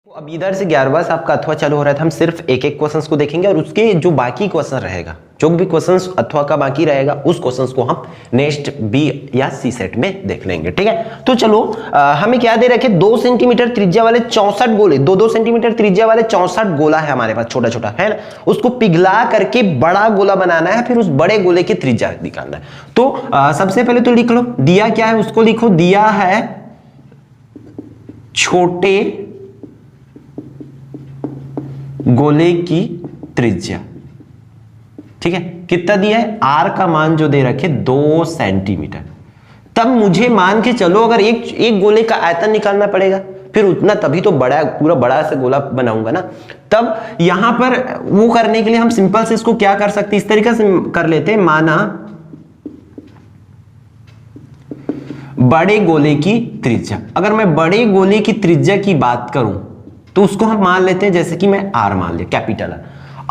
अब इधर से 11वां आपका अथवा चालू हो रहा था। हम सिर्फ एक एक क्वेश्चंस को देखेंगे और उसके जो बाकी क्वेश्चन रहेगा, जो भी क्वेश्चंस अथवा का बाकी रहेगा, उस क्वेश्चंस को हम नेक्स्ट बी या सी सेट में देख लेंगे। ठीक है, तो चलो हमें क्या दे रखे, 2 सेंटीमीटर त्रिज्या वाले 64 गोले, 2-2 सेंटीमीटर त्रिज्या वाले 64 गोला है हमारे पास, छोटा छोटा है ना, उसको पिघला करके बड़ा गोला बनाना है, फिर उस बड़े गोले की त्रिज्या निकालना है। तो सबसे पहले तो लिख लो, दिया क्या है उसको लिखो, दिया है छोटे गोले की त्रिज्या। ठीक है, कितना दिया है, आर का मान जो दे रखे 2 सेंटीमीटर। तब मुझे मान के चलो अगर एक गोले का आयतन निकालना पड़ेगा, फिर उतना, तभी तो बड़ा पूरा बड़ा से गोला बनाऊंगा ना। तब यहां पर वो करने के लिए हम सिंपल से इसको क्या कर सकते हैं, इस तरीके से कर लेते हैं, माना बड़े गोले की त्रिज्या। अगर मैं बड़े गोले की त्रिज्या की बात करूं तो उसको हम मान लेते हैं, जैसे कि मैं आर मान लिया, कैपिटल आर।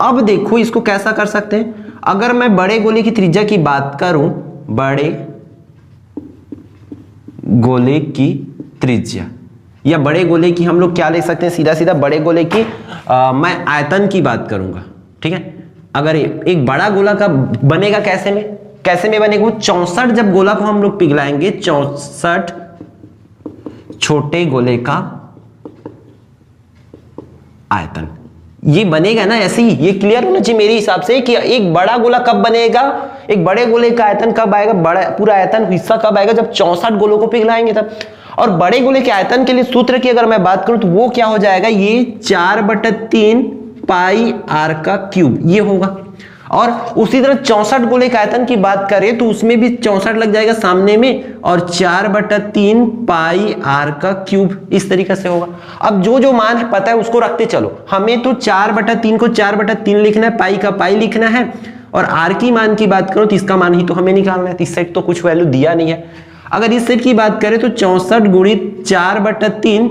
अब देखो इसको कैसा कर सकते हैं, अगर मैं बड़े गोले की त्रिज्या की बात करूं, बड़े गोले की त्रिज्या या बड़े गोले की हम लोग क्या ले सकते हैं, सीधा सीधा बड़े गोले की मैं आयतन की बात करूंगा। ठीक है, अगर एक बड़ा गोला का बनेगा कैसे में बनेगा, 64 जब गोला को हम लोग पिघलाएंगे, 64 छोटे गोले का आयतन, ये बनेगा ना ऐसे ही। ये क्लियर होना चाहिए मेरे हिसाब से कि एक बड़ा गोला कब बनेगा, एक बड़े गोले का आयतन कब आएगा, बड़ा पूरा आयतन हिस्सा कब आएगा, जब 64 गोलों को पिघलाएंगे तब। और बड़े गोले के आयतन के लिए सूत्र की अगर मैं बात करूं तो वो क्या हो जाएगा, ये 4/3 पाई आर का क्यूब ये होगा। और उसी तरह 64 गोले का आयतन की बात करें तो उसमें भी 64 लग जाएगा सामने में, और 4/3 पाई आर का क्यूब इस तरीके से होगा। अब जो जो मान पता है उसको रखते चलो, हमें तो 4/3 को 4/3 लिखना है, पाई का पाई लिखना है, और आर की मान की बात करो तो इसका मान ही तो हमें निकालना है। इस सेट तो कुछ वैल्यू दिया नहीं है। अगर इस सेट की बात करें तो 64 गुणित 4/3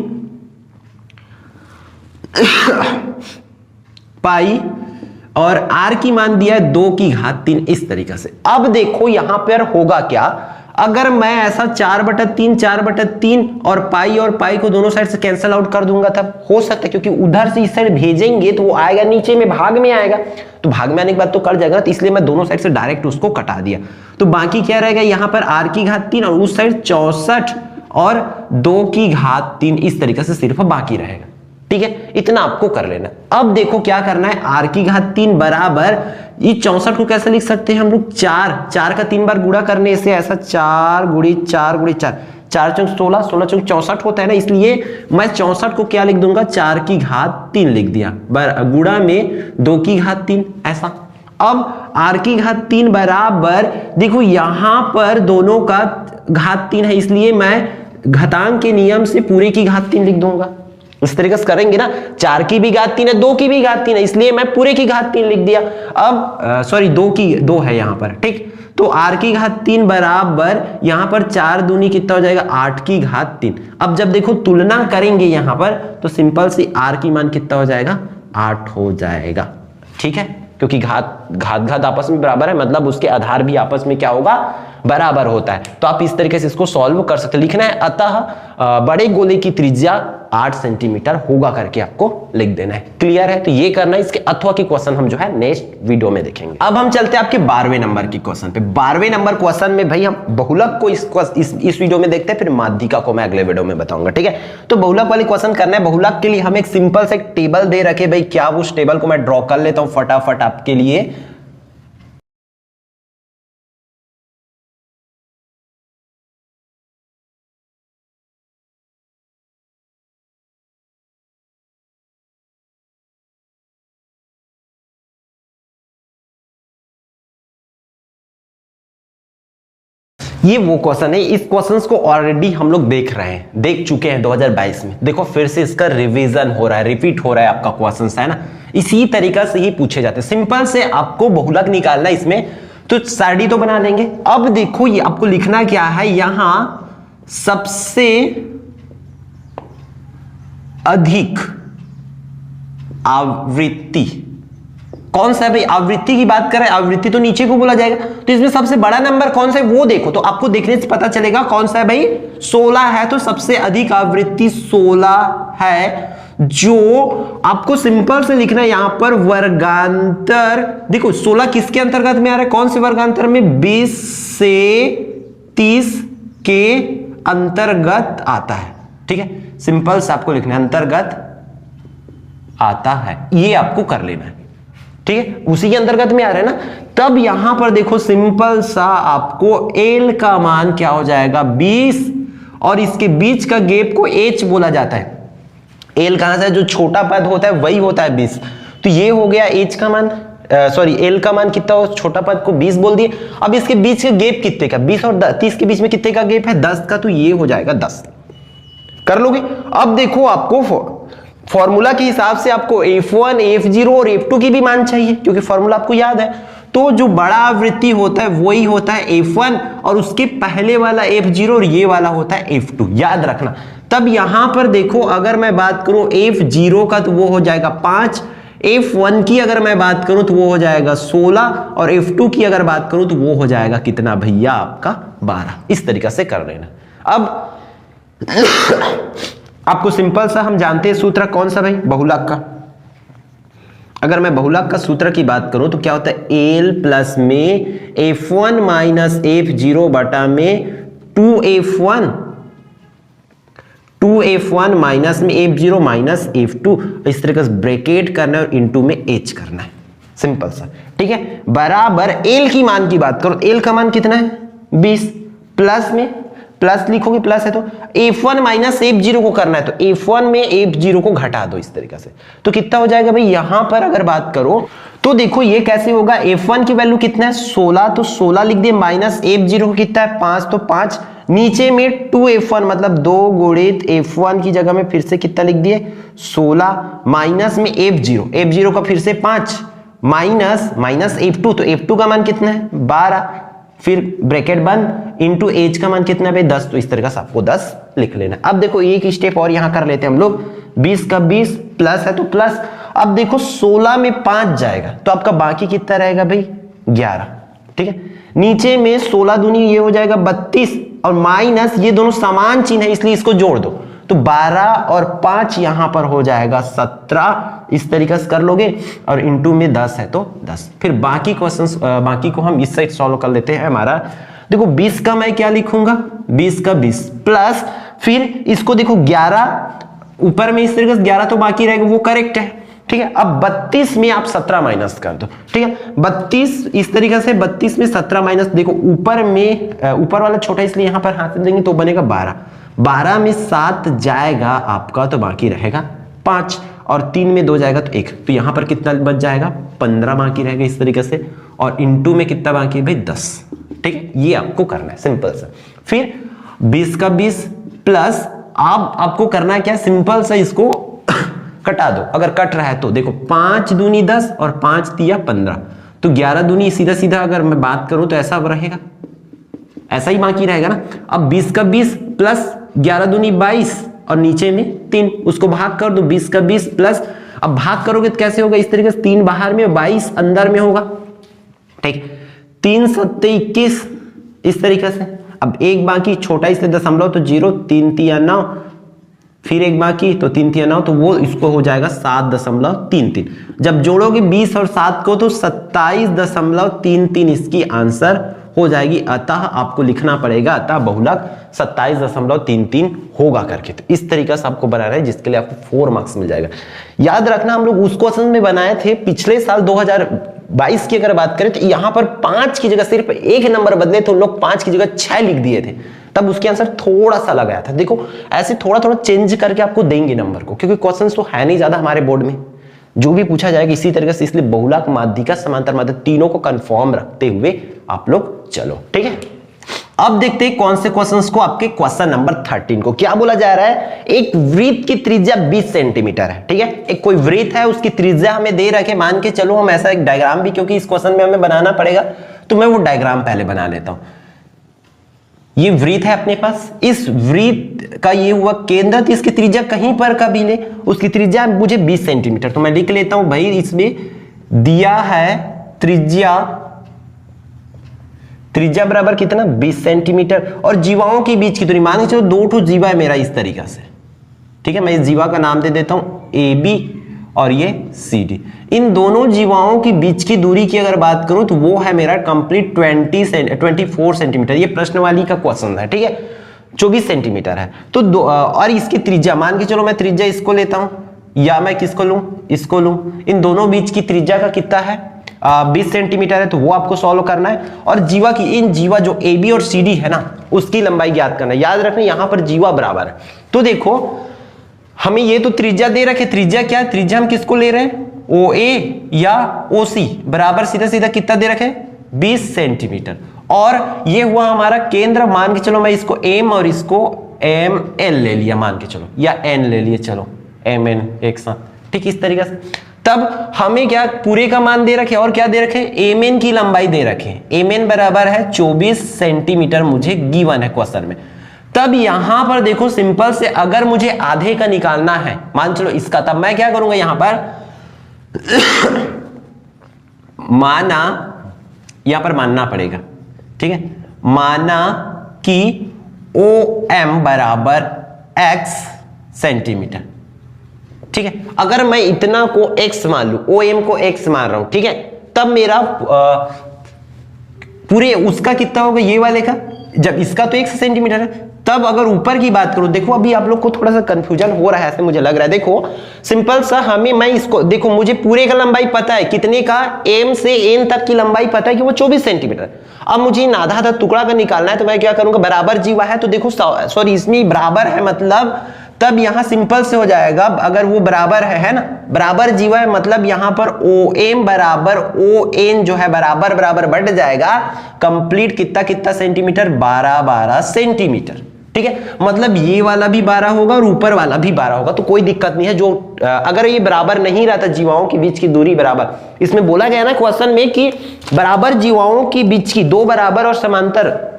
पाई, और r की मान दिया है 2⁻3 इस तरीके से। अब देखो यहां पर होगा क्या, अगर मैं ऐसा 4/3 और पाई को दोनों साइड से कैंसिल आउट कर दूंगा, तब हो सकता है, क्योंकि उधर से इस साइड भेजेंगे तो वो आएगा नीचे में, भाग में आएगा, तो भाग में आने के बाद तो कट जाएगा, तो इसलिए मैं दोनों साइड से डायरेक्ट उसको कटा दिया। तो बाकी क्या रहेगा, यहां पर r⁻3 और उस साइड 64 और 2⁻3 इस तरीके से सिर्फ बाकी रहेगा। ठीक है, इतना आपको कर लेना। अब देखो क्या करना है, r⁻3 बराबर, ये 64 को कैसे लिख सकते हैं हम लोग, 4 का 3 बार गुणा करने से ऐसा 4 गुणित 4 गुणित 4, 4 चौक 16, 16 चौक 64 होता है ना, इसलिए मैं 64 को क्या लिख दूंगा, 4⁻3 लिख दिया, गुणा में 2⁻3 ऐसा। अब r⁻3 बराबर, देखो यहां पर दोनों का घात 3 है, इसलिए मैं घातांक के नियम से पूरे की घात 3 लिख दूंगा। इस तरीके से करेंगे ना, 4 की भी घात 3 है, 2 की भी घात 3 है, इसलिए मैं पूरे की घात 3 लिख दिया। अब सॉरी 2 है यहां पर, ठीक, तो r⁻3 बराबर यहां पर 4 दूनी कितना हो जाएगा, 8⁻3। अब जब देखो तुलना करेंगे यहां पर तो सिंपल सी r की मान कितना हो जाएगा, 8 हो जाएगा। ठीक है, क्योंकि घात आपस में बराबर है, मतलब उसके आधार भी आपस में क्या होगा, बराबर होता है। तो आप इस तरीके से इसको सॉल्व कर सकते, लिखना है अतः बड़े गोले की त्रिज्या 8 सेंटीमीटर होगा करके आपको लिख देना है। क्लियर है, तो ये करना है। इसके अथवा के क्वेश्चन हम जो है नेक्स्ट वीडियो में देखेंगे। अब हम चलते हैं आपके 12वें नंबर की क्वेश्चन पे। 12वें नंबर क्वेश्चन में भाई हम बहुलक को इस वीडियो में देखते हैं, फिर माध्यिका को मैं अगले वीडियो में बताऊंगा। ठीक है, तो बहुलक वाली क्वेश्चन करना है। बहुलक के लिए हम एक सिंपल से टेबल दे रखे, भाई क्या उस टेबल को मैं ड्रॉ कर लेता हूं फटाफट आपके लिए। ये वो क्वेश्चन है, इस क्वेश्चंस को ऑलरेडी हम लोग देख रहे हैं, देख चुके हैं 2022 में। देखो फिर से इसका रिवीजन हो रहा है, रिपीट हो रहा है आपका क्वेश्चंस, है ना, इसी तरीका से ही पूछे जाते हैं। सिंपल से आपको बहुलक निकालना है इसमें, तो साड़ी तो बना लेंगे। अब देखो ये आपको लिखना क्या है, यहां सबसे अधिक आवृत्ति कौन सा है भाई, आवृत्ति की बात कर रहे हैं, आवृत्ति तो नीचे को बोला जाएगा। तो इसमें सबसे बड़ा नंबर कौन सा है वो देखो, तो आपको देखने से पता चलेगा कौन सा है भाई, 16 है। तो सबसे अधिक आवृत्ति 16 है, जो आपको सिंपल से लिखना है यहां पर वर्गांतर। देखो 16 किसके अंतर्गत में आ रहा है, कौन से वर्गांतर में, 20 से 30 के अंतर्गत आता है। ठीक है, सिंपल से आपको लिखना है अंतर्गत आता है, ये आपको कर लेना है। ठीक है, उसी के अंतर्गत में आ रहा है ना। तब यहां पर देखो सिंपल सा आपको L का मान क्या हो जाएगा, 20, और इसके बीच का गैप को H बोला जाता है। L कहां से, जो छोटा पद होता है वही होता है 20। तो ये हो गया H का मान, सॉरी L का मान कितना हो, छोटा पद को 20 बोल दिए। अब इसके बीच का गैप कितने का, 20 और 30 के बीच में कितने का गैप है, 10 का। तो ये हो जाएगा 10, कर लोगे। अब देखो आपको फॉर्मूला के हिसाब से आपको F1, F0 और F2 की भी मान चाहिए, क्योंकि फॉर्मूला आपको याद है। तो जो बड़ा आवृत्ति होता है वही होता है F1, और उसके पहले वाला F0, और ये वाला होता है F2, याद रखना। तब यहां पर देखो अगर मैं बात करूं F0 का तो वो हो जाएगा 5, F1 की अगर मैं बात करूं तो वो हो जाएगा 16, और F2 की अगर बात करूं तो वो हो जाएगा कितना भैया आपका 12। इस तरीके से कर लेना। अब आपको सिंपल सा हम जानते हैं सूत्र कौन सा भाई, बहुलक का। अगर मैं बहुलक का सूत्र की बात करूं तो क्या होता है, L प्लस में F1 माइनस F0 बटा में 2F1 माइनस में F0 माइनस F2, इस तरीके से ब्रैकेट करना है और इनटू में H करना है, सिंपल सा। ठीक है, बराबर L की मान की बात करो, L का मान कितना है 20, प्लस में प्लस लिखोगे, प्लस है तो F1 माइनस F0 को करना है, तो F1 में F0 को घटा दो इस तरीके से। तो कितना हो जाएगा भाई, यहां पर अगर बात करो तो देखो ये कैसे होगा, F1 की वैल्यू कितना है 16, तो 16 लिख दिए, माइनस F0 को कितना है 5, तो 5, नीचे में 2F1 मतलब 2 गुणित F1 की जगह में फिर से कितना लिख दिए 16, माइनस में F0 का फिर से 5, माइनस F2, तो F2 का मान कितना है 12, फिर ब्रैकेट बंद, इनटू H का मान कितना है 10। तो इस तरीके से आपको 10 लिख लेना। अब देखो एक स्टेप और यहां कर लेते हैं हम लोग, 20 का 20 प्लस है तो प्लस। अब देखो 16 में 5 जाएगा तो आपका बाकी कितना रहेगा भाई 11। ठीक है, नीचे में 16 दूनी ये हो जाएगा 32, और माइनस ये दोनों समान चिन्ह है इसलिए इसको जोड़ दो, तो 12 और 5 यहां पर हो जाएगा 17। इस तरीके से कर लोगे, और इनटू में 10 है तो 10। फिर बाकी क्वेश्चंस बाकी को हम इस साइड सॉल्व कर लेते हैं। हमारा देखो 20 का मैं क्या लिखूंगा, 20 का 20 प्लस, फिर इसको देखो 11 ऊपर में इस तरीके से 11 तो बाकी रहेगा, वो करेक्ट है। ठीक है, अब 32 में आप 17 माइनस कर दो। ठीक है, 32 इस तरीके से, 32 में 17 माइनस, देखो ऊपर में ऊपर वाला छोटा इसलिए यहां पर हाथ देंगे तो बनेगा 12, 12 में 7 जाएगा आपका तो बाकी रहेगा 5, और 3 में 2 जाएगा तो 1, तो यहां पर कितना बच जाएगा 15 बाकी रहेगा इस तरीके से, और इनटू में कितना बाकी है भाई 10। ठीक है, ये आपको करना है सिंपल सा। फिर 20 का 20 प्लस, आपको करना है क्या, सिंपल सा इसको कटा दो। अगर कट रहा है तो देखो 5 दूनी 10 और 5 तिया 15, तो 11 दूनी सीधा सीधा अगर मैं बात करूं तो ऐसा रहेगा, ऐसा ही बाकी रहेगा ना। अब 20 का 20 प्लस 11 दूनी 22, और नीचे में 3, उसको भाग कर दो, 20 का 20 प्लस, अब भाग करोगे तो कैसे होगा, इस तरीके से 3 बाहर में 22 अंदर में होगा। ठीक, 3 7 21 इस तरीके से। अब एक बाकी छोटा इससे दशमलव तो 0, 3 तिया 9, फिर एक बाकी तो 3 तिया 9, तो वो इसको हो जाएगा 7.33। जब जोड़ोगे 20 और 7 को तो 27.33 इसकी आंसर हो जाएगी। अतः आपको लिखना पड़ेगा, अतः बहुलक 27.33 होगा करके। तो इस तरीके से आपको बनाना है, जिसके लिए आपको 4 मार्क्स मिल जाएगा। याद रखना हम लोग उस क्वेश्चन में बनाए थे पिछले साल 2022 की अगर बात करें तो यहां पर 5 की जगह सिर्फ 1 नंबर बदले तो लोग 5 की जगह 6 लिख दिए थे, तब उसके आंसर थोड़ा सा लगाया था। देखो ऐसे थोड़ा थोड़ा चेंज करके आपको देंगे नंबर को, क्योंकि क्वेश्चंस तो है नहीं ज्यादा हमारे बोर्ड में, जो भी पूछा जाएगा इसी तरीके से, इसलिए बहुलक, माध्यिका, समांतर माध्यिका तीनों को कंफर्म रखते हुए आप लोग चलो। ठीक है, अब देखते हैं कौन से क्वेश्चंस को। आपके क्वेश्चन नंबर 13 को क्या बोला जा रहा है, एक वृत्त की त्रिज्या 20 सेंटीमीटर है। ठीक है, एक कोई वृत्त है, उसकी त्रिज्या हमें दे रखे, मान के चलो हम ऐसा एक डायग्राम भी, क्योंकि इस क्वेश्चन में हमें बनाना पड़ेगा, तो मैं वो डायग्राम पहले बना लेता हूं। ये वृत्त है अपने पास, इस वृत्त का ये हुआ केंद्र, तो इसकी त्रिज्या कहीं पर का भी ले, उसकी त्रिज्या मुझे 20 सेंटीमीटर, तो मैं लिख लेता हूं भाई इसमें दिया है त्रिज्या बराबर कितना 20 सेंटीमीटर और जीवाओं के बीच की दूरी मान के चलो 2 ठो जीवा है मेरा इस तरीका से, ठीक है। मैं इस जीवा का नाम दे देता हूं AB और ये CD। इन दोनों जीवाओं के बीच की दूरी की अगर बात करूं तो वो है मेरा कंप्लीट 24 सेंटीमीटर। ये प्रश्न वाली का क्वेश्चन है, ठीक है। 24 सेंटीमीटर है तो और इसकी त्रिज्या मान के चलो मैं त्रिज्या इसको लेता हूं या मैं किसको लूं, इसको लूं। इन दोनों बीच की त्रिज्या का कितना है 20 सेंटीमीटर है, तो वो आपको सॉल्व करना है। और जीवा की इन जीवा जो AB और CD है ना उसकी लंबाई ज्ञात करना है। याद रखना यहां पर जीवा बराबर है। तो देखो हमें ये तो त्रिज्या दे रखे, त्रिज्या क्या है, त्रिज्या हम किसको ले रहे हैं OA या OC बराबर सीधा सीधा कितना दे रखे 20 सेंटीमीटर। और ये हुआ हमारा केंद्र, मान के चलो मैं इसको M और इसको ML ले लिया मान के चलो, या N ले लिए, चलो MN एक साथ, ठीक इस तरीके से। तब हमें क्या पूरे का मान दे रखे और क्या दे रखे MN की लंबाई दे रखे। MN बराबर है 24 सेंटीमीटर मुझे गिवन है क्वेश्चन में। तब यहां पर देखो सिंपल से अगर मुझे आधे का निकालना है मान चलो इसका, तब मैं क्या करूंगा यहां पर मानना पड़ेगा, ठीक है। माना कि OM बराबर X सेंटीमीटर, ठीक है। अगर मैं इतना को X मान लू, OM को X मान रहा हूं, ठीक है, तब मेरा पूरे उसका कितना होगा ये वाले का, जब इसका तो 1 सेंटीमीटर है। तब अगर ऊपर की बात करूं, देखो अभी आप लोग को थोड़ा सा कंफ्यूजन हो रहा है ऐसे मुझे लग रहा है। देखो सिंपल सा मैं इसको देखो मुझे पूरे का लंबाई पता है कितने का, M से N तक की लंबाई पता है कि वो 24 सेंटीमीटर। अब मुझे इन आधा आधा टुकड़ा का निकालना है तो मैं क्या करूंगा, बराबर जीवा है तो देखो सॉरी इसमें बराबर है मतलब तब यहां सिंपल से हो जाएगा। अगर वो बराबर है ना, बराबर जीवा है मतलब यहां पर OM बराबर ON जो है बराबर बराबर बढ़ जाएगा। कंप्लीट कितना कितना सेंटीमीटर 12 सेंटीमीटर, ठीक है। मतलब ये वाला भी 12 होगा और ऊपर वाला भी 12 होगा, तो कोई दिक्कत नहीं है। जो अगर ये बराबर नहीं रहता जीवाओं के बीच की दूरी बराबर, इसमें बोला गया ना क्वेश्चन में कि बराबर जीवाओं के बीच की दो बराबर और समांतर,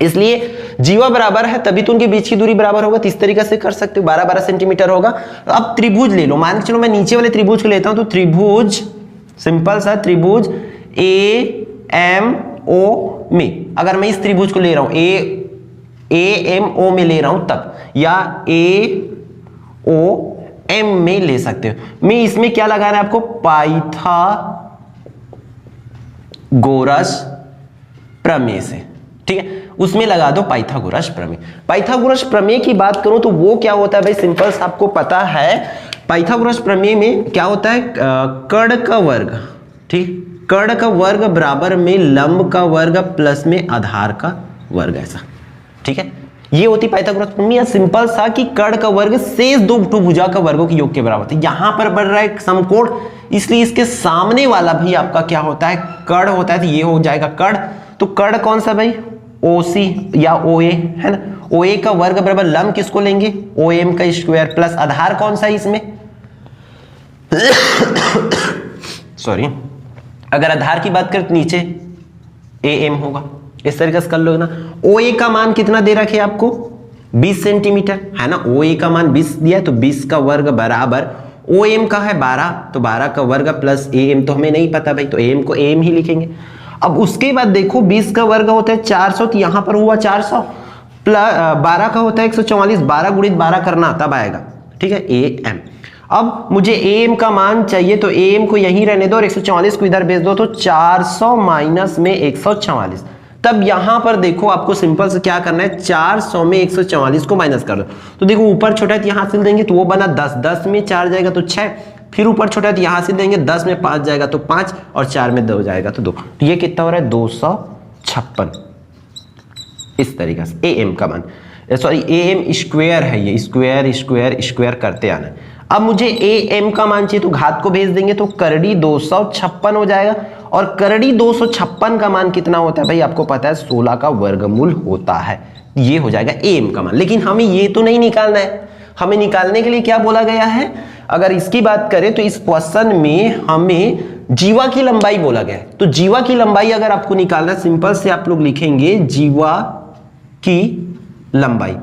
इसलिए जीवा बराबर है तभी तो उनके बीच की दूरी बराबर होगा। तो इस तरीके से कर सकते हो 12 सेंटीमीटर होगा। अब त्रिभुज ले लो, मान के चलो मैं नीचे वाले त्रिभुज को लेता हूं तो त्रिभुज सिंपल सा त्रिभुज AMO में अगर मैं इस त्रिभुज को ले रहा हूं AMO में ले रहा हूं तब, या AOM में ले सकते हो। मैं इसमें क्या लगाना है आपको, पाइथागोरस प्रमेय से, ठीक है, उसमें लगा दो पाइथागोरस प्रमेय। पाइथागोरस प्रमेय की बात करूं तो वो क्या होता है भाई, सिंपल सा आपको पता है पाइथागोरस प्रमेय में क्या होता है, कर्ण का वर्ग, ठीक, कर्ण का वर्ग बराबर में लंब का वर्ग प्लस में आधार का वर्ग, ऐसा, ठीक है। ये होती पाइथागोरस प्रमेय। सिंपल सा कि कर्ण का वर्ग शेष दो भुजा का वर्गों के योग के बराबर होता है। यहां पर बढ़ रहा है समकोण, इसलिए इसके सामने वाला भी आपका क्या होता है, कर्ण होता है, तो ये हो जाएगा कर्ण। तो कर्ण कौन सा भाई, OC या OA है ना, OA का वर्ग बराबर लंब किसको लेंगे, OM का स्क्वायर प्लस आधार कौन सा है इसमें सॉरी, अगर आधार की बात करें तो नीचे AM होगा। इस तरीके से कर लो ना। OA का मान कितना दे रखे आपको 20 सेंटीमीटर है ना, OA का मान 20 दिया तो 20 का वर्ग बराबर OM का है 12 तो 12 का वर्ग प्लस AM तो हमें नहीं पता भाई, तो AM को AM ही लिखेंगे। अब उसके बाद देखो 20 का वर्ग होता है 400, तो यहां पर हुआ 400 प्लस 12 का होता है 144, 12 गुणित 12 करना तब आएगा, ठीक है, AM। अब मुझे AM का मान चाहिए तो AM को यहीं रहने दो और 144 को इधर भेज दो, तो 400 माइनस में 144। तब यहां पर देखो आपको सिंपल से क्या करना है, 400 में 144 को माइनस कर दो। तो देखो ऊपर छोटा है तो यहां से देंगे तो वो बना 10, 10 में 4 जाएगा तो 6, फिर ऊपर छोटा है तो यहां से देंगे 10 में 5 जाएगा तो 5 और 4 में 2 जाएगा तो 2। तो ये कितना हो रहा है 256। इस तरीके से AM का मान, सॉरी AM स्क्वायर है, ये स्क्वायर स्क्वायर स्क्वायर करते आना। अब मुझे AM का मान चाहिए तो घात को भेज देंगे तो करड़ी 256 हो जाएगा। और करड़ी 256 का मान कितना होता है भाई, आपको पता है 16 का वर्गमूल होता है। ये हो जाएगा AM का मान। लेकिन हमें ये तो नहीं निकालना है, हमें निकालने के लिए क्या बोला गया है, अगर इसकी बात करें तो इस क्वेश्चन में हमें जीवा की लंबाई बोला गया है। तो जीवा की लंबाई अगर आपको निकालना है, सिंपल से आप लोग लिखेंगे जीवा की लंबाई,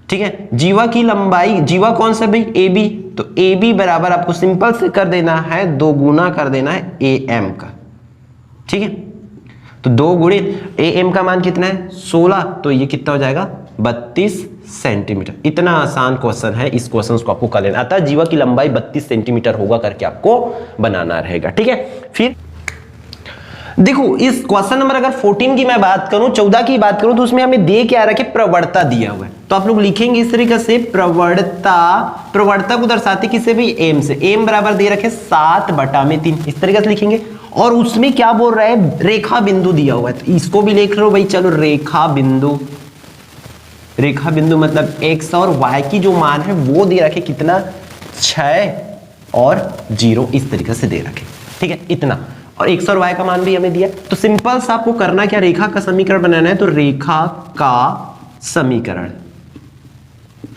ठीक है। जीवा की लंबाई, जीवा कौन सा भाई AB, तो ए बी बराबर आपको सिंपल से कर देना है, 2 गुना कर देना है ए एम का, ठीक है। तो 2 गुणित ए एम का मान कितना है 16, तो ये कितना हो जाएगा 32 सेंटीमीटर। इतना आसान क्वेश्चन है, इस क्वेश्चन को आपको कर लेना। अतः जीवा की लंबाई 32 सेंटीमीटर होगा करके आपको बनाना रहेगा, ठीक है। फिर देखो इस क्वेश्चन नंबर अगर 14 की मैं बात करूं, 14 की बात करूं, तो उसमें हमें दे क्या रखे, प्रवणता दिया हुआ है। तो आप लोग लिखेंगे इस तरीके से, प्रवणता को दर्शाते किसे भी एम से, एम बराबर दे रखे 7/3, इस तरीके से लिखेंगे। और उसमें क्या बोल रहा है, रेखा बिंदु दिया हुआ है, तो इसको भी लिख लो भाई। चलो रेखा बिंदु मतलब x और y की जो मान है वो दे रखे कितना 6 और 0, इस तरीके से दे रखे, ठीक है। इतना और x और y का मान भी हमें दिया। तो सिंपल सा आपको करना क्या, रेखा का समीकरण बनाना है। तो रेखा का समीकरण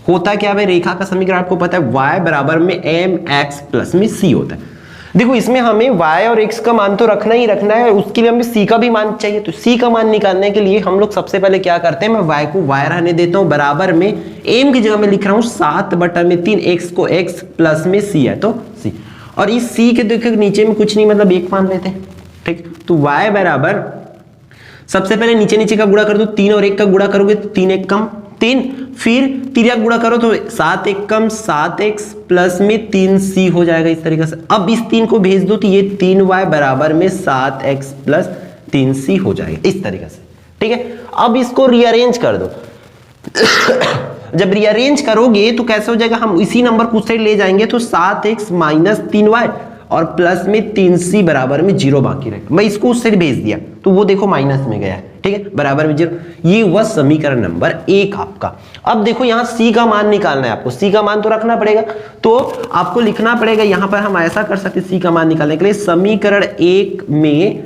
होता क्या है, रेखा का समीकरण आपको पता है y बराबर में mx प्लस में c होता है। देखो इसमें हमें y और x का मान तो रखना ही रखना है, उसके लिए हमें c का भी मान चाहिए। तो c का मान निकालने के लिए हम लोग सबसे पहले क्या करते हैं, मैं y को y रहने देता हूं, बराबर में m की जगह में लिख रहा हूं 7/3, x को x प्लस में c है तो c, और इस c के देखो नीचे में कुछ नहीं, मतलब 1 मान लेते हैं, ठीक। तो y बराबर सबसे पहले नीचे नीचे का गुणा कर दो, 3 और 1 का गुणा करोगे तो 3 1 कम 3, फिर 3 गुणा करो तो 7 1 कम 7x प्लस में 3c हो जाएगा इस तरीके से। अब इस 3 को भेज दो तो ये 3y बराबर में 7x प्लस 3c हो जाएगा इस तरीके से, ठीक है। अब इसको रीअरेंज कर दो। जब रीअरेंज करोगे तो कैसे हो जाएगा, हम इसी नंबर को उस साइड ले जाएंगे तो 7x माइनस 3y और प्लस में 3c बराबर में 0 बाकी रहेगा। मैं इसको उस साइड भेज दिया तो वो देखो माइनस में गया है, ठीक है, बराबर में 0। ये हुआ समीकरण नंबर 1 आपका। अब देखो यहाँ c का मान निकालना है आपको, c का मान तो रखना पड़ेगा, तो आपको लिखना पड़ेगा यहाँ पर। हम ऐसा कर सकते c का मान निकालने के लिए, समीकरण 1 में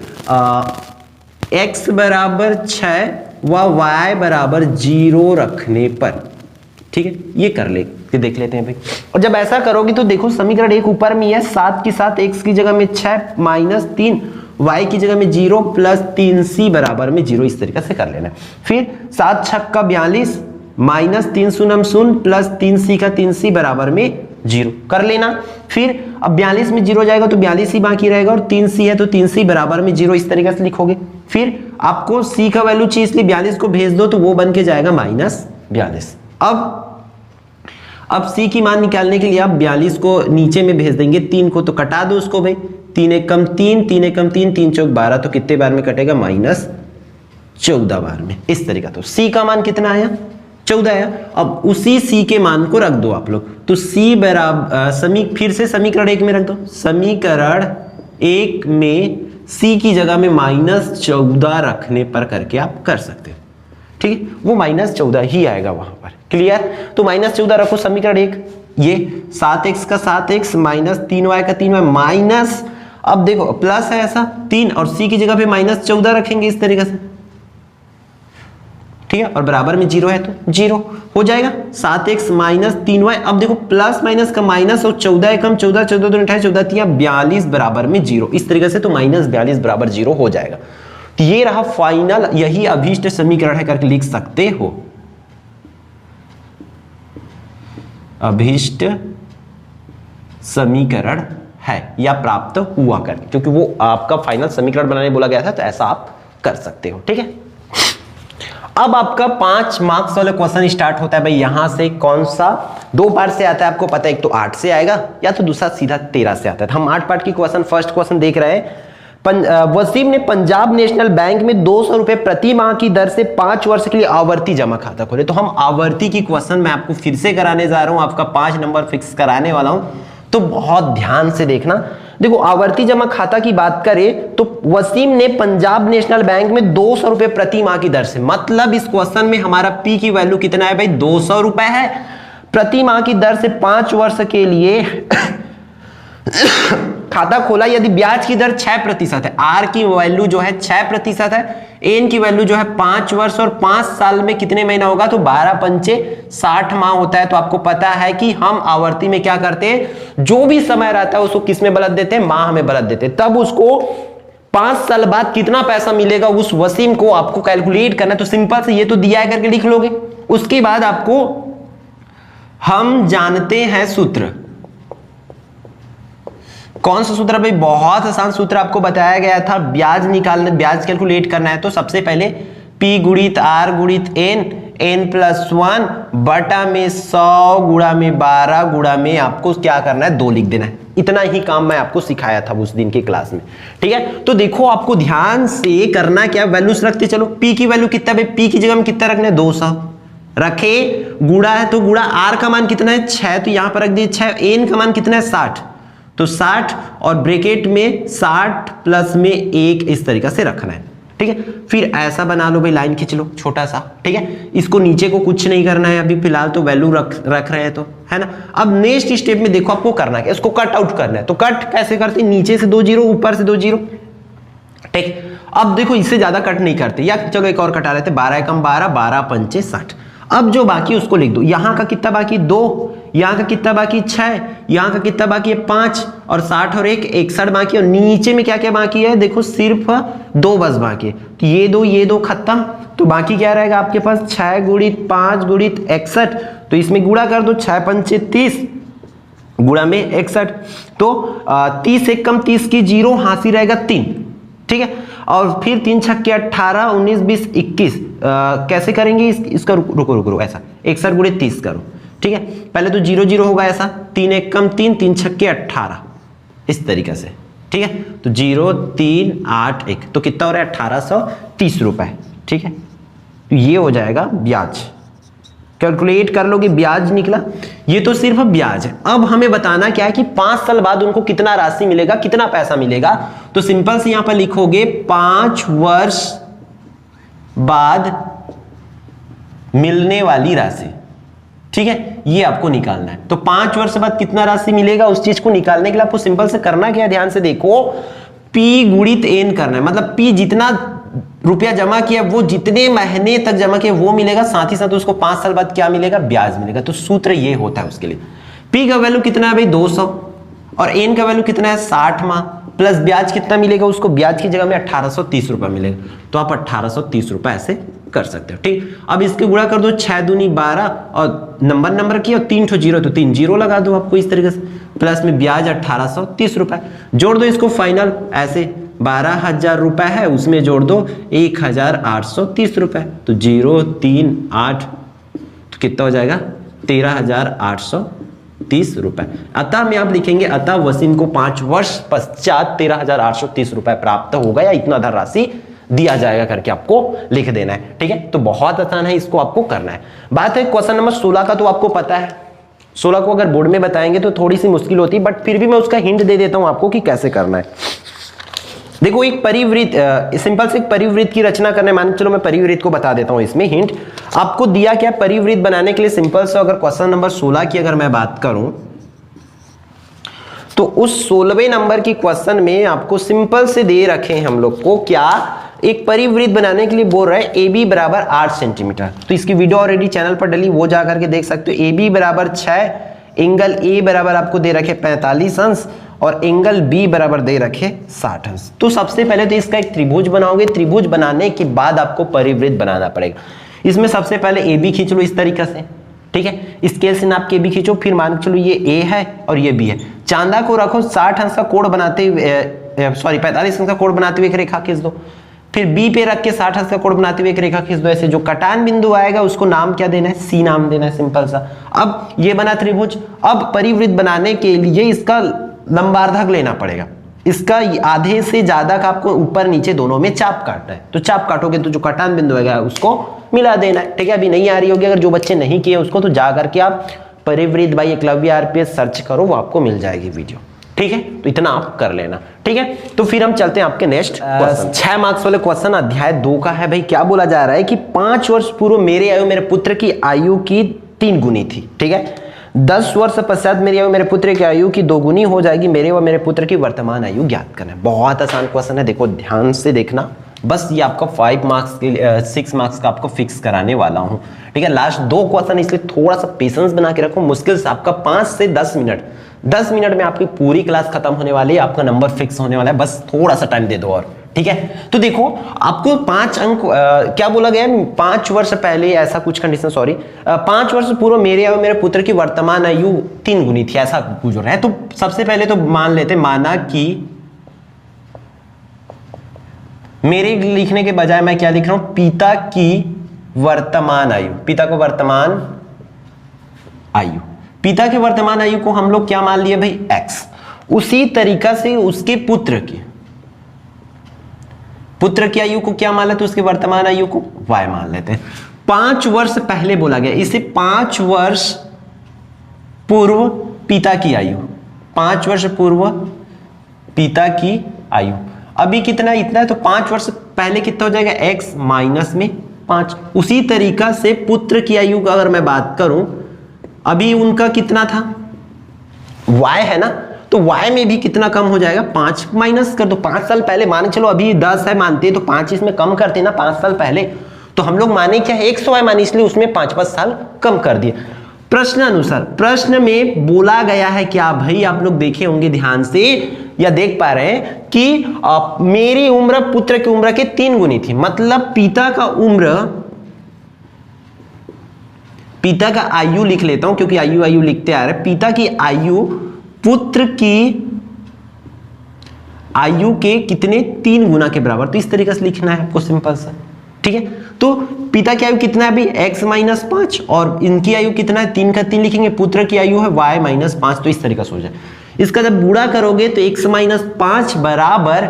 x बराबर 6 व y बराबर 0 रखने पर, ठीक है, ये कर ले कि देख लेते हैं भाई। और जब ऐसा करोगे तो देखो समीकरण 1 ऊपर में है, 7 के साथ x की जगह में 6 माइनस 3, y की जगह में 0 प्लस 3c बराबर में 0, इस तरीके से कर लेना। फिर 7 6 का 42 माइनस 3 0 0 प्लस 3c का 3c बराबर में 0 कर लेना। फिर अब 42 में 0 जाएगा तो 42 ही बाकी रहेगा, और 3c है तो 3c बराबर में 0, इस तरीके से लिखोगे। फिर आपको c का वैल्यू चाहिए इसलिए 42 को भेज दो तो वो बन के जाएगा -42। अब c की मान निकालने के लिए आप 42 को नीचे में भेज देंगे, 3 को तो कटा दो उसको भाई, 3 1 कम 3, 3 1 कम 3, 3 चौक 12, तो कितने बार में कटेगा -14 बार में, इस तरीका। तो c का मान कितना आया 14 आया। अब उसी c के मान को रख दो आप लोग, तो c बराबर फिर से समीकरण 1 में रख दो, समीकरण 1 में c की जगह में -14 रखने पर करके आप कर सकते हो, ठीक है, वो -14 ही आएगा वहां पर, क्लियर। तो -14 रखो समीकरण 1, ये 7x का 7x माइनस 3y का 3y माइनस, अब देखो प्लस है ऐसा 3 और c की जगह पे -14 रखेंगे इस तरीके से, ठीक है, और बराबर में 0 है तो 0 हो जाएगा। 7x माइनस 3y, अब देखो प्लस माइनस का माइनस और 14 एकम 14, 14 2 28, 14 3 42 बराबर में 0, इस तरीके से तो -42 बराबर 0 हो जाएगा। तो ये रहा फाइनल, यही अभीष्ट समीकरण है करके लिख सकते हो, अभीष्ट समीकरण है या प्राप्त हुआ करके, क्योंकि वो आपका फाइनल समीकरण बनाने बोला गया था, तो ऐसा आप कर सकते हो, ठीक है। अब आपका 5 मार्क्स वाला क्वेश्चन स्टार्ट होता है भाई, यहां से कौन सा 2 पार्ट से आता है आपको पता है, एक तो 8 से आएगा या तो दूसरा सीधा 13 से आता है। हम 8 पार्ट की क्वेश्चन, फर्स्ट क्वेश्चन देख रहे हैं। वसीम ने पंजाब नेशनल बैंक में 200 रुपए प्रति माह की दर से 5 वर्ष के लिए आवर्ती जमा खाता खोले। तो हम आवर्ती की क्वेश्चन मैं आपको फिर से कराने जा रहा हूं, आपका 5 नंबर फिक्स कराने वाला हूं, तो बहुत ध्यान से देखना। देखो आवर्ती जमा खाता की बात करें तो वसीम ने पंजाब नेशनल बैंक में 200 रुपए प्रति माह की दर से, मतलब इस क्वेश्चन में हमारा पी की वैल्यू कितना है भाई 200 रुपए है, प्रति माह की दर से 5 वर्ष के लिए खाता खोला। यदि ब्याज की दर 6% है, आर की वैल्यू जो है 6% है, एन की वैल्यू जो है 5 वर्ष और 5 साल में कितने महीना होगा, तो 12 पंचे 60 माह होता है। तो आपको पता है कि हम आवर्ती में क्या करते हैं, जो भी समय रहता है उसको किस में बदल देते हैं, माह में बदल देते हैं। तब उसको 5 साल बाद कितना पैसा मिलेगा उस वसीम को आपको कैलकुलेट करना है। तो सिंपल से ये तो दिया है करके लिख लोगे। उसके बाद आपको हम जानते हैं सूत्र, कौन सा सूत्र भाई? बहुत आसान सूत्र आपको बताया गया था। ब्याज निकालना, ब्याज कैलकुलेट करना है तो सबसे पहले P गुणित R गुणित n+1 बटा में 100 गुणा में 12 गुणा में आपको क्या करना है, 2 लिख देना है। इतना ही काम मैं आपको सिखाया था उस दिन की क्लास में, ठीक है। तो देखो आपको ध्यान से करना क्या, वैल्यूज रखते चलो। P की वैल्यू कितना है? P की जगह में कितना रखना है? 200 रखे। गुणा है तो गुणा, R का मान कितना है? 6, तो यहां पर रख दिए 6। n का मान कितना है? 60, तो 60 और ब्रैकेट में 60 प्लस में 1 इस तरीके से रखना है, ठीक है। फिर ऐसा बना लो भाई, लाइन खींच लो छोटा सा, ठीक है। इसको नीचे को कुछ नहीं करना है अभी फिलहाल, तो वैल्यू रख रहे हैं तो, है ना। अब नेक्स्ट स्टेप में देखो आपको करना है, इसको कट आउट करना है। तो कट कैसे करते हैं? नीचे से 2 जीरो, ऊपर से 2 जीरो, ठीक। अब देखो इससे ज्यादा कट नहीं करते, या चलो एक और कटा लेते। 12 कम 12, 12 पंचे 60। अब जो बाकी उसको लिख दो। यहां का कितना बाकी? 2, यहां का कितना बाकी? 6, यहां का कितना बाकी है? 5, और 60 और 1 61 बाकी। और नीचे में क्या क्या बाकी है? देखो सिर्फ 2 बस बाकी है। तो ये दो खत्म, तो बाकी क्या रहेगा आपके पास? 6 गुणित 5 गुणित 61, तो इसमें गुणा कर दो। 6 पंचे 30 गुणा में 61, तो 30 एक कम 30 की 0, हासिल रहेगा 3, ठीक है। और फिर 3 छक्के 18, 19 20 21, कैसे करेंगे इसका? रुको ऐसा 61 गुणित 30 करो, ठीक है। पहले तो 0 0 होगा ऐसा, 3 एक कम 3, 3 छक्के 18 इस तरीके से, ठीक है। तो 0 3 8 1, तो कितना हो रहा है? 1830 रुपए, ठीक है। तो ये हो जाएगा ब्याज। कैलकुलेट कर लोगे, ब्याज निकला। ये तो सिर्फ ब्याज है। अब हमें बताना क्या है कि 5 साल बाद उनको कितना राशि मिलेगा, कितना पैसा मिलेगा। तो सिंपल से यहां पर लिखोगे 5 वर्ष बाद मिलने वाली राशि, ठीक है। ये आपको निकालना है। तो 5 वर्ष बाद कितना राशि मिलेगा, उस चीज को निकालने के लिए आपको सिंपल से करना क्या है, ध्यान से देखो। P गुणित n करना है, मतलब P जितना रुपया जमा किया वो जितने महीने तक जमा किया वो मिलेगा, साथ ही साथ उसको 5 साल बाद क्या मिलेगा? ब्याज मिलेगा। तो सूत्र ये होता है उसके लिए। P का वैल्यू कितना है भाई? 200, और n का वैल्यू कितना है? 60 माह, प्लस ब्याज कितना मिलेगा उसको? ब्याज की जगह में 1830 रुपए मिलेगा। तो आप 1830 रुपए ऐसे कर सकते हो, ठीक। अब इसके गुणा कर दो, 6 दूनी 12, और नंबर किया, 3 ठो जीरो, तो 3 जीरो लगा दो आपको इस तरीके से, प्लस में ब्याज 1830 रुपए। जोड़ दो इसको फाइनल ऐसे, 12,000 रुपए है, उसमें जोड़ दो 1,830 रुपए, तो 0 3 8, तो कितना हो जाएगा? 13,830 रुपए। अतः में आप लिखेंगे, अतः वसीम को 5 वर्ष पश्चात 13,830 रुपए प्राप्त होगा, या इतना धन राशि दिया जाएगा करके आपको लिख देना है, ठीक है। तो बहुत आसान है, इसको आपको करना है। बात है क्वेश्चन नंबर 16 का, तो आपको पता है 16 को अगर बोर्ड में बताएंगे तो थोड़ी सी मुश्किल होती है, बट फिर भी मैं उसका हिंट दे देता हूं आपको कि कैसे करना है। देखो एक परिवृत्त, सिंपल से एक परिवृत्त की रचना करने, मान चलो मैं परिवृत्त को बता देता हूं। इसमें हिंट आपको दिया क्या? परिवृत्त बनाने के लिए सिंपल से, अगर क्वेश्चन नंबर 16 की अगर मैं बात करूं तो उस 16वें नंबर की क्वेश्चन में आपको सिंपल से दे रखे हैं हम लोग को क्या, एक परिवृत्त बनाने के लिए बोल रहे हैं AB बराबर 8 सेंटीमीटर। तो इसकी वीडियो ऑलरेडी चैनल पर डली, वो जा करके देख सकते हो। AB बराबर 6, एंगल A बराबर आपको दे रखे 45 अंश, और एंगल B बराबर दे रखे 60 अंश। तो सबसे पहले तो इसका एक त्रिभुज बनाओगे, त्रिभुज बनाने के बाद आपको परिवृत्त बनाना पड़ेगा। इसमें सबसे पहले AB खींच लो इस तरीके से, ठीक है। स्केल से नाप के B खींचो, फिर मान चलो ये A है और ये B है। चांदा को रखो 60 अंश का कोण बनाते हुए, सॉरी 45 अंश का कोण बनाते हुए एक रेखा खींच दो। फिर B पे रख के 60 अंश का कोण बनाते हुए एक रेखा खींच दो। ऐसे जो कटान बिंदु आएगा उसको नाम क्या देना है? C नाम देना है, सिंपल सा। अब ये बना त्रिभुज। अब परिवृत्त बनाने के लिए इसका लंबार्धक लेना पड़ेगा। इसका आधे से ज्यादा का आपको ऊपर नीचे दोनों में चाप काटना है। तो चाप काटोगे तो जो कटान बिंदु आएगा उसको मिला देना है, ठीक है। अभी नहीं आ रही होगी, अगर जो बच्चे नहीं किए उसको, तो जा करके आप परिवृत्त बाई एकलव्य RPS सर्च करो, वो आपको मिल जाएगी वीडियो, ठीक है। तो इतना आप कर लेना, ठीक है। तो फिर हम चलते हैं आपके नेक्स्ट क्वेश्चन। 6 मार्क्स वाले क्वेश्चन अध्याय 2 का है भाई। क्या बोला जा रहा है कि 5 वर्ष पूर्व मेरे आयु मेरे पुत्र की आयु की 3 गुनी थी, ठीक है। 10 वर्ष पश्चात मेरी आयु मेरे पुत्र की आयु की 2 गुनी हो जाएगी, मेरे व मेरे पुत्र की वर्तमान आयु ज्ञात करना है। बहुत आसान क्वेश्चन है, देखो ध्यान से देखना। बस ये आपका 5 मार्क्स के लिए 6 मार्क्स का आपको फिक्स कराने वाला हूं, ठीक है। लास्ट 2 क्वेश्चन, इसलिए थोड़ा सा पेशेंस बना के रखो। मुश्किल से आपका 5 से 10 मिनट, 10 मिनट में आपकी पूरी क्लास खत्म होने वाली है, आपका नंबर फिक्स होने वाला है। बस थोड़ा सा टाइम दे दो और, ठीक है। तो देखो आपको 5 अंक क्या बोला गया है, 5 वर्ष पहले ऐसा कुछ कंडीशन, सॉरी 5 वर्ष पूर्व मेरे और मेरे पुत्र की वर्तमान आयु 3 गुनी थी, ऐसा पूछ रहा है। तो सबसे पहले तो मान लेते, माना कि मेरे लिखने के बजाय मैं क्या लिख रहा हूं, पिता की वर्तमान आयु, पिता को वर्तमान आयु, पिता के वर्तमान आयु को हम लोग क्या मान लिए भाई x। उसी तरीका से उसके पुत्र की आयु को क्या मान लेते, उसके वर्तमान आयु को y मान लेते हैं। 5 वर्ष पहले बोला गया, इसे 5 वर्ष पूर्व पिता की आयु, 5 वर्ष पूर्व पिता की आयु अभी कितना, इतना है, तो 5 वर्ष पहले कितना हो जाएगा x माइनस में 5। उसी तरीका से पुत्र की आयु का अगर मैं बात करूं, अभी उनका कितना था y है ना, तो y में भी कितना कम हो जाएगा, 5 माइनस कर दो, 5 साल पहले मान चलो, अभी 10 है मानते तो 5 इसमें कम करते ना 5 साल पहले, तो हम लोग माने क्या xy माने, इसलिए उसमें 5 साल कम कर दिए। प्रश्न अनुसार, प्रश्न में बोला गया है क्या भाई, आप लोग देखे होंगे ध्यान से या देख पा रहे हैं कि मेरी उम्र पुत्र की उम्र के 3 गुनी थी, मतलब पिता का उम्र, पिता का आयु लिख लेता हूं क्योंकि आयु लिखते आ रहे हैं, पिता की आयु पुत्र की आयु के कितने 3 गुना के बराबर, तो इस तरीके से लिखना है आपको सिंपल सा, ठीक है। तो पिता की आयु कितना है अभी x माइनस 5 और इनकी आयु कितना है 3 का 3 लिखेंगे, पुत्र की आयु है y माइनस 5, तो इस तरीके से हो जाए। इसका जब बूढ़ा करोगे तो x माइनस 5 बराबर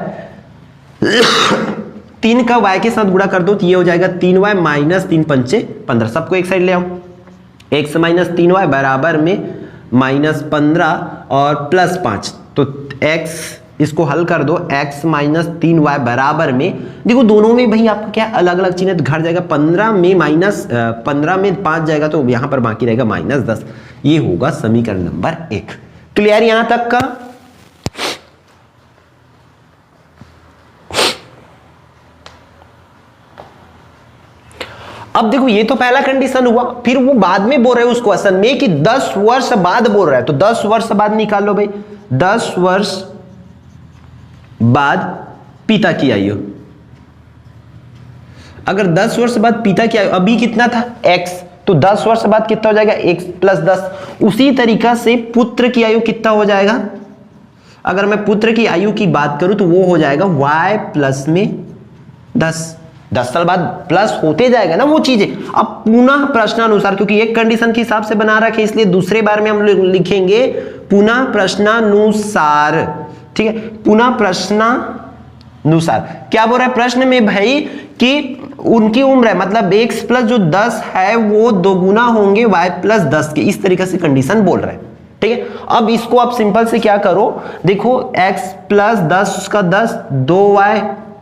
3 का y के साथ गुणा कर दो तो ये हो जाएगा 3y माइनस 3 पंचे 15, सबको एक साइड ले आओ, x माइनस 3y बराबर में माइनस 15 और प्लस 5, तो x इसको हल कर दो, x माइनस 3y बराबर में, देखो दोनों में भाई आपका क्या अलग अलग चिन्ह, घर जाएगा 15 में माइनस 15 में 5 जाएगा तो यहां पर बाकी रहेगा माइनस 10, ये होगा समीकरण नंबर 1। क्लियर यहां तक का? अब देखो ये तो पहला कंडीशन हुआ, फिर वो बाद में बोल रहे हैं उस क्वेश्चन में कि 10 वर्ष बाद बोल रहा है, तो 10 वर्ष बाद निकाल लो भाई, 10 वर्ष बाद पिता की आयु, अगर 10 वर्ष बाद पिता की आयु अभी कितना था x, तो 10 वर्ष बाद कितना हो जाएगा x प्लस 10। उसी तरीका से पुत्र की आयु कितना हो जाएगा, अगर मैं पुत्र की आयु की बात करूं तो वो हो जाएगा y प्लस में 10 साल बाद प्लस होते जाएगा ना वो चीजें। अब पुनः प्रश्नानुसार, क्योंकि एक कंडीशन के हिसाब से बना रखे इसलिए दूसरे बार में हम लोग लिखेंगे पुनः प्रश्नानुसार, ठीक है। पुनः प्रश्नानुसार क्या बोल रहा है प्रश्न में भाई कि उनकी उम्र है, मतलब x प्लस जो 10 है वो 2 गुना होंगे y प्लस 10 के, इस तरीके से कंडीशन बोल रहे हैं, ठीक है। अब इसको आप सिंपल से क्या करो, देखो x प्लस 10 का 10, 2y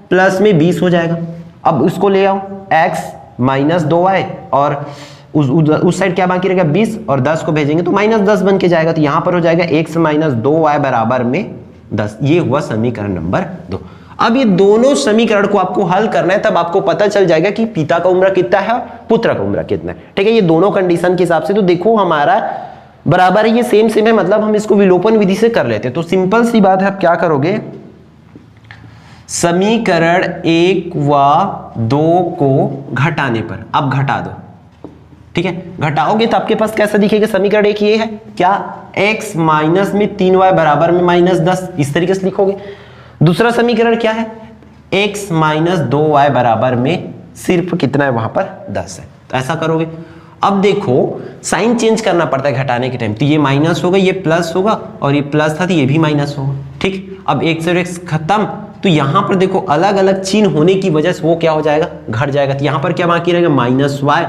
प्लस में 20 हो जाएगा। अब उसको ले आओ x माइनस 2y और उस साइड क्या बाकी रहेगा 20 और 10 को भेजेंगे तो माइनस 10 बन के जाएगा, तो यहां पर हो जाएगा x माइनस 2y बराबर में 10, ये हुआ समीकरण नंबर 2। अब ये दोनों समीकरण को आपको हल करना है, तब आपको पता चल जाएगा कि पिता का उम्र कितना है पुत्र का उम्र कितना है, ठीक है। ये दोनों कंडीशन के हिसाब से तो देखो हमारा बराबर है, ये सेम है, मतलब हम इसको विलोपन विधि से कर लेते हैं। तो सिंपल सी बात है, आप क्या करोगे, समीकरण 1 व 2 को घटाने पर अब घटा दो, ठीक है। घटाओगे तो आपके पास कैसा दिखेगा समीकरण 1 ये है क्या, x माइनस में 3y बराबर में माइनस 10, इस तरीके से लिखोगे। दूसरा समीकरण क्या है, x माइनस 2y बराबर में सिर्फ कितना है वहां पर 10 है, तो ऐसा करोगे। अब देखो साइन चेंज करना पड़ता है घटाने के टाइम, तो ये माइनस होगा, ये प्लस होगा और ये प्लस था तो ये भी माइनस होगा, ठीक। अब x से x खत्म, तो यहां पर देखो अलग अलग चिन्ह होने की वजह से वो क्या हो जाएगा घट जाएगा, तो यहां पर क्या बाकी रहेगा माइनस y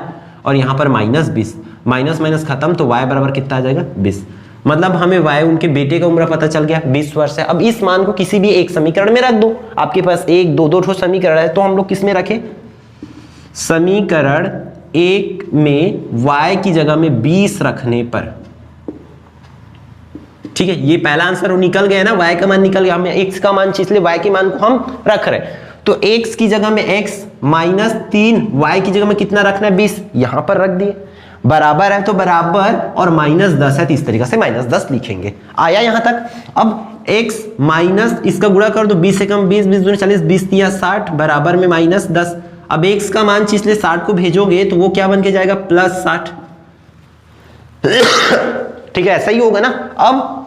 और यहां पर माइनस 20, माइनस माइनस खत्म तो y बराबर कितना आ जाएगा 20, मतलब हमें y उनके बेटे का उम्र पता चल गया 20 वर्ष है। अब इस मान को किसी भी एक समीकरण में रख दो, आपके पास 1 2 2 समीकरण है, तो हम लोग किस में रखें, समीकरण 1 में y की जगह में 20 रखने पर, ठीक है। ये पहला आंसर निकल गया ना, y का मान निकल गया, हमें x का मान चाहिए इसलिए y के मान को हम रख रहे हैं, तो x की जगह में x माइनस 3, y की जगह में कितना रखना है 20, यहां पर रख दिए, बराबर है तो बराबर और माइनस 10 है तो इस तरीके से माइनस 10 लिखेंगे। आया यहां तक। अब x माइनस इसका गुणा कर दो, 20 से कम 20, 20 दूनी 40, 20 तिया 60 बराबर में माइनस 10। अब x का मान इसलिए 60 को भेजोगे तो वो क्या बन के जाएगा, प्लस 60। ठीक है, ऐसा ही होगा ना। अब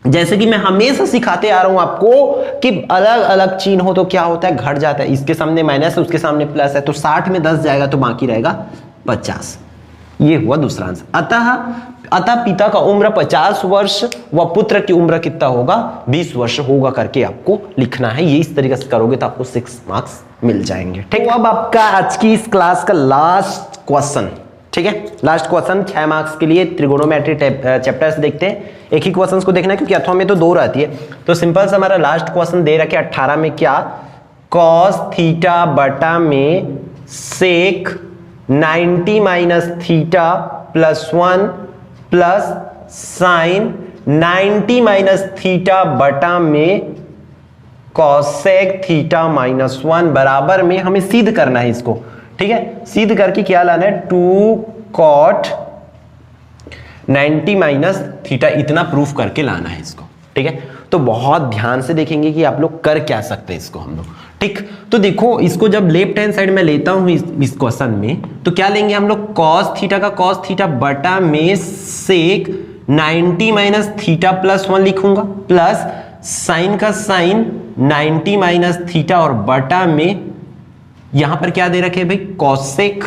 जैसे कि मैं हमेशा सिखाते आ रहा हूं आपको कि अलग अलग चिन्ह हो तो क्या होता है, घट जाता है। इसके सामने माइनस है, उसके सामने प्लस है, तो 60 में 10 जाएगा तो बाकी रहेगा 50। ये हुआ दूसरा आंसर। अतः पिता का उम्र 50 वर्ष व पुत्र की उम्र कितना होगा, 20 वर्ष होगा करके आपको लिखना है। ये इस तरीके से करोगे तो आपको 6 मार्क्स मिल जाएंगे। ठीक, तो अब आपका आज की इस क्लास का लास्ट क्वेश्चन, ठीक है, लास्ट क्वेश्चन 6 मार्क्स के लिए ट्रिगोनोमेट्री चैप्टर से देखते हैं। एक ही क्वेश्चन को देखना है क्योंकि अथवा में तो 2 रहती है। तो सिंपल से हमारा लास्ट क्वेश्चन दे रखा है 18 में, क्या, कॉस थीटा बटा में सेक 90 minus theta plus 1 plus sign 90 minus theta बटा में कॉसेक थीटा माइनस 1 बराबर में, हमें सिद्ध करना है इसको। ठीक है, सिद्ध करके क्या लाना है, 2 कॉट 90 माइनस थीटा, इतना प्रूफ करके लाना है इसको। ठीक है, तो बहुत ध्यान से देखेंगे कि आप लोग कर क्या सकते हैं इसको हम लोग। ठीक, तो देखो इसको जब लेफ्ट हैंड साइड में लेता हूं इस क्वेश्चन में, तो क्या लेंगे हम लोग, कॉस थीटा का कॉस थीटा बटा में सेक 90 माइनस थीटा प्लस 1 लिखूंगा, प्लस साइन का साइन 90 माइनस थीटा और बटा में यहां पर क्या दे रखे भाई, कॉसेक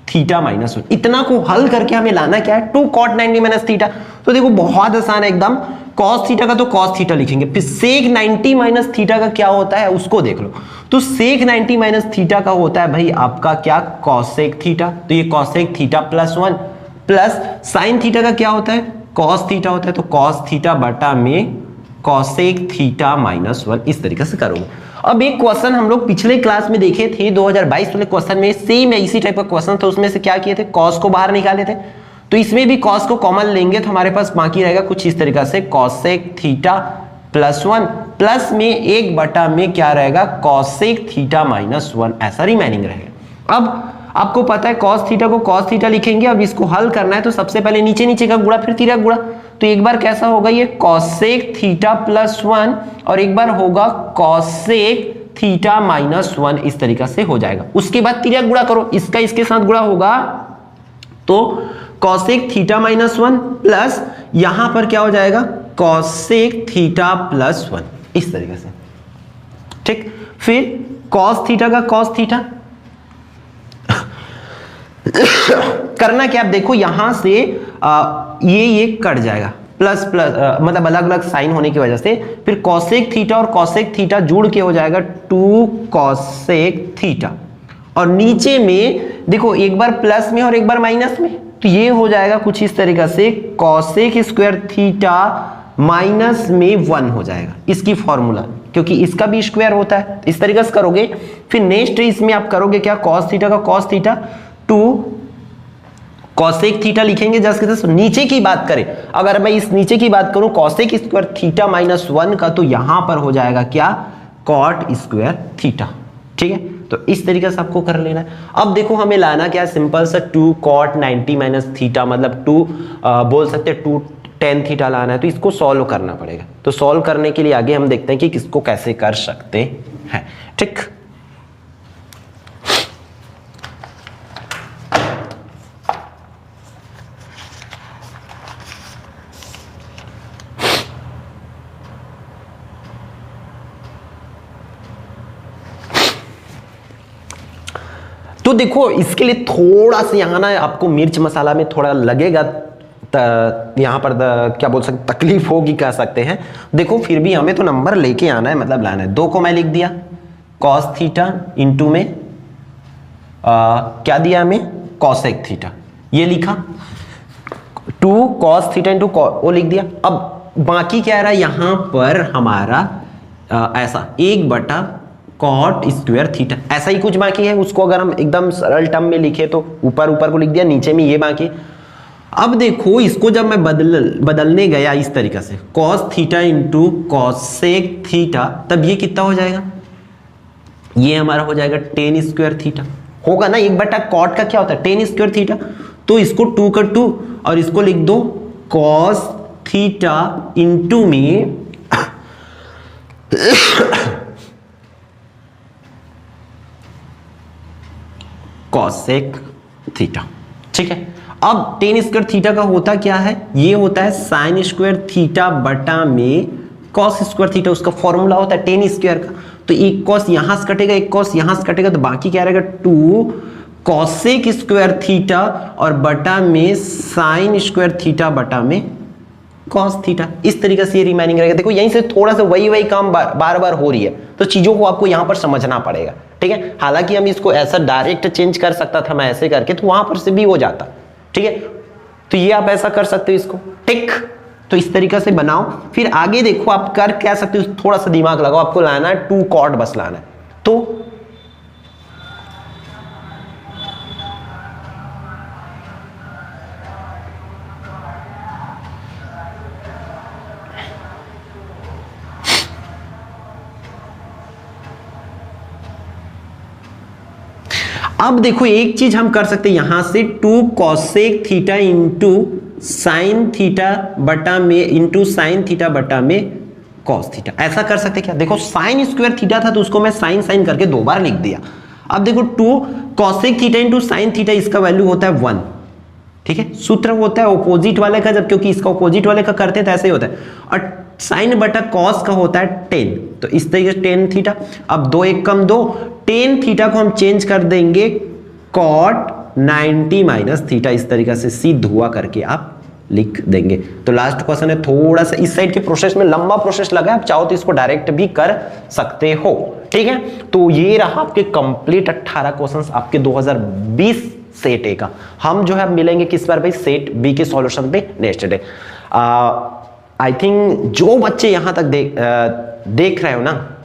थीटा माइनस 1। इतना को हल करके हमें लाना क्या है, 2 कॉट 90 माइनस थीटा। तो देखो बहुत आसान है एकदम, कॉस थीटा का तो कॉस थीटा लिखेंगे, फिर सेक 90 माइनस थीटा का क्या होता है उसको देख लो। तो सेक 90 माइनस थीटा का होता है भाई आपका क्या, कॉसेक थीटा, तो ये cosec theta plus 1, plus sine theta का क्या होता है, कॉस थीटा होता है, तो कॉस थीटा बटा में कॉसेक थीटा माइनस 1। इस तरीके से करोगे। अब एक क्वेश्चन हम लोग पिछले क्लास में देखे थे 2022 वाले क्वेश्चन में, सेम है इसी टाइप का क्वेश्चन था। उसमें से क्या किए थे, कॉस को बाहर निकाले थे, तो इसमें भी कॉस को कॉमन लेंगे तो हमारे पास बाकी रहेगा कुछ इस तरीके से, कॉसेक थीटा प्लस 1 प्लस में 1 बटा में क्या रहेगा, कॉसेक थीटा माइनस 1, ऐसा रिमेनिंग रहेगा। अब आपको पता है कॉस थीटा को कॉस थीटा लिखेंगे। अब इसको हल करना है तो सबसे पहले नीचे नीचे का गुणा फिर तिर्यक गुणा, तो एक बार कैसा होगा ये कॉसेक थीटा प्लस 1 और एक बार होगा कॉसेक थीटा माइनस 1, इस तरीका से हो जाएगा। उसके बाद तिर्यक गुणा करो, इसका इसके साथ गुणा होगा तो कॉसेक थीटा माइनस 1 प्लस यहां पर क्या हो जाएगा, कॉसेक थीटा प्लस 1, इस तरीके से। ठीक, फिर कॉस थीटा का कॉस थीटा करना क्या, आप देखो यहां से ये कट जाएगा, प्लस प्लस मतलब अलग अलग साइन होने की वजह से, फिर कॉसेक थीटा और कॉसेक थीटा जुड़ के हो जाएगा 2 कॉसेक थीटा, और नीचे में देखो एक बार प्लस में और एक बार माइनस में, तो ये हो जाएगा कुछ इस तरीका से, कॉसेक स्क्वायर थीटा माइनस में 1 हो जाएगा इसकी फॉर्मूला, क्योंकि इसका भी स्क्वायर होता है। इस तरीके से करोगे। फिर नेक्स्ट इसमें आप करोगे क्या, कॉस थीटा का कॉस थीटा 2 कॉसेक थीटा लिखेंगे। जस्ट नीचे की बात करें, अगर मैं इस नीचे की बात करूं कॉसेक स्क्वायर थीटा माइनस 1 का, तो यहां पर हो जाएगा क्या, कॉट स्क्वायर थीटा। ठीक है, तो इस तरीके से आपको कर लेना है। अब देखो हमें लाना क्या है, सिंपल सा 2 कॉट 90 माइनस थीटा, मतलब 2 बोल सकते हैं 2 tan थीटा लाना है, तो इसको सॉल्व करना पड़ेगा। तो सॉल्व करने के लिए आगे हम देखते हैं कि किसको कैसे कर सकते हैं। ठीक, तो देखो इसके लिए थोड़ा सा यहाँ ना आपको मिर्च मसाला में थोड़ा लगेगा, यहाँ पर क्या बोल सकते, तकलीफ होगी कह सकते हैं। देखो फिर भी हमें तो नंबर लेके आना है, मतलब लाना है। 2 को मैं लिख दिया कॉस थीटा इंटू में क्या दिया हमें, कॉसेक थीटा, ये लिखा 2 कॉस थीटा इंटू वो लिख दिया। अब बाकी क्या रहा यहाँ पर हमारा ऐसा 1 बटा कॉट स्क्वायर थीटा, ऐसा ही कुछ बाकी है। उसको अगर हम एकदम सरल टर्म में लिखे तो ऊपर ऊपर को लिख दिया, नीचे में ये बाकी। अब देखो इसको जब मैं बदलने गया इस तरीके से, cos theta into cosec theta, तब ये कितना हो जाएगा, ये हमारा हो जाएगा tan स्क्वायर थीटा होगा ना। 1 बटा कॉट का क्या होता है, tan स्क्वायर थीटा, तो इसको 2 का 2 और इसको लिख दो कॉस थीटा इंटू में कॉसेक थीटा। ठीक है, अब टेन स्क्वायर थीटा का होता क्या है, ये होता है साइन स्क्वायर थीटा बटा में कॉस स्क्वायर थीटा, उसका फॉर्मूला होता है टेन स्क्वायर का। तो एक कॉस यहां से कटेगा, एक कॉस यहां से कटेगा, तो बाकी क्या रहेगा 2 कॉसेक स्क्वायर थीटा और बटा में साइन स्क्वायर थीटा बटा में कॉस थीटा। इस तरीके से ये रिमेनिंग रहेगा। देखो यहीं से थोड़ा सा वही काम बार बार हो रही है, तो चीजों को आपको यहां पर समझना पड़ेगा। ठीक है, हालांकि हम इसको ऐसा डायरेक्ट चेंज कर सकता था मैं ऐसे करके, तो वहां पर से भी हो जाता। ठीक है, तो ये आप ऐसा कर सकते हो इसको। ठीक, तो इस तरीके से बनाओ। फिर आगे देखो आप कर क्या सकते हो, थोड़ा सा दिमाग लगाओ, आपको लाना है 2 कॉट बस लाना है। तो अब देखो एक चीज हम कर सकते हैं, यहां से 2 cosec theta into sine theta बटा में इंटू साइन थीटा बटा में कॉस थीटा, ऐसा कर सकते क्या। देखो साइन स्क्वायर थीटा था तो उसको मैं साइन साइन करके 2 बार लिख दिया। अब देखो 2 cosec theta into sine theta, इसका वैल्यू होता है 1। ठीक है, सूत्र होता है ऑपोजिट वाले का, जब क्योंकि इसका ऑपोजिट वाले का करते हैं तो ऐसे ही होता है। और साइन बटा कॉस का होता है 10, तो इस तरीके से टेन थीटा। अब 2 1 कम 2, टेन थीटा को हम चेंज कर देंगे कॉट 90 माइनस थीटा, इस तरीके से सीध हुआ करके आप लिख देंगे। तो लास्ट क्वेश्चन है, थोड़ा सा इस साइड के प्रोसेस में लंबा प्रोसेस लगा है, आप चाहो तो इसको डायरेक्ट भी कर सकते हो। ठीक है, तो ये रहा आपके कंप्लीट 18 क्वेश्चंस आपके 2020 सेट ए का। हम जो है मिलेंगे किस बार भाई, सेट बी के सॉल्यूशन पे नेक्स्ट डे। आई थिंक जो बच्चे यहां तक देख रहे हो ना,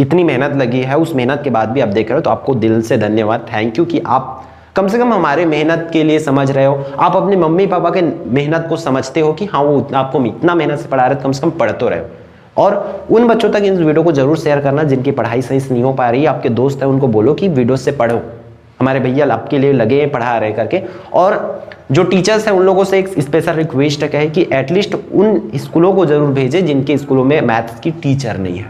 इतनी मेहनत लगी है, उस मेहनत के बाद भी आप देख रहे हो, तो आपको दिल से धन्यवाद, थैंक यू कि आप कम से कम हमारे मेहनत के लिए समझ रहे हो। आप अपने मम्मी पापा के मेहनत को समझते हो कि हाँ वो आपको इतना मेहनत से पढ़ा रहे, कम से कम पढ़ तो रहे हो। और उन बच्चों तक इस वीडियो को जरूर शेयर करना जिनकी पढ़ाई सही से नहीं हो पा रही है, आपके दोस्त है उनको बोलो कि वीडियो से पढ़ो, हमारे भैया आपके लिए लगे हैं पढ़ा रहे करके। और जो टीचर्स हैं उन लोगों से एक स्पेशल रिक्वेस्ट है कि एटलीस्ट उन स्कूलों को जरूर भेजें जिनके स्कूलों में मैथ्स की टीचर नहीं है।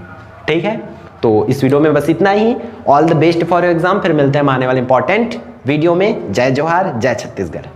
ठीक है, तो इस वीडियो में बस इतना ही। All the best for your exam, फिर मिलते हैं आने वाले इंपॉर्टेंट वीडियो में। जय जोहार, जय छत्तीसगढ़।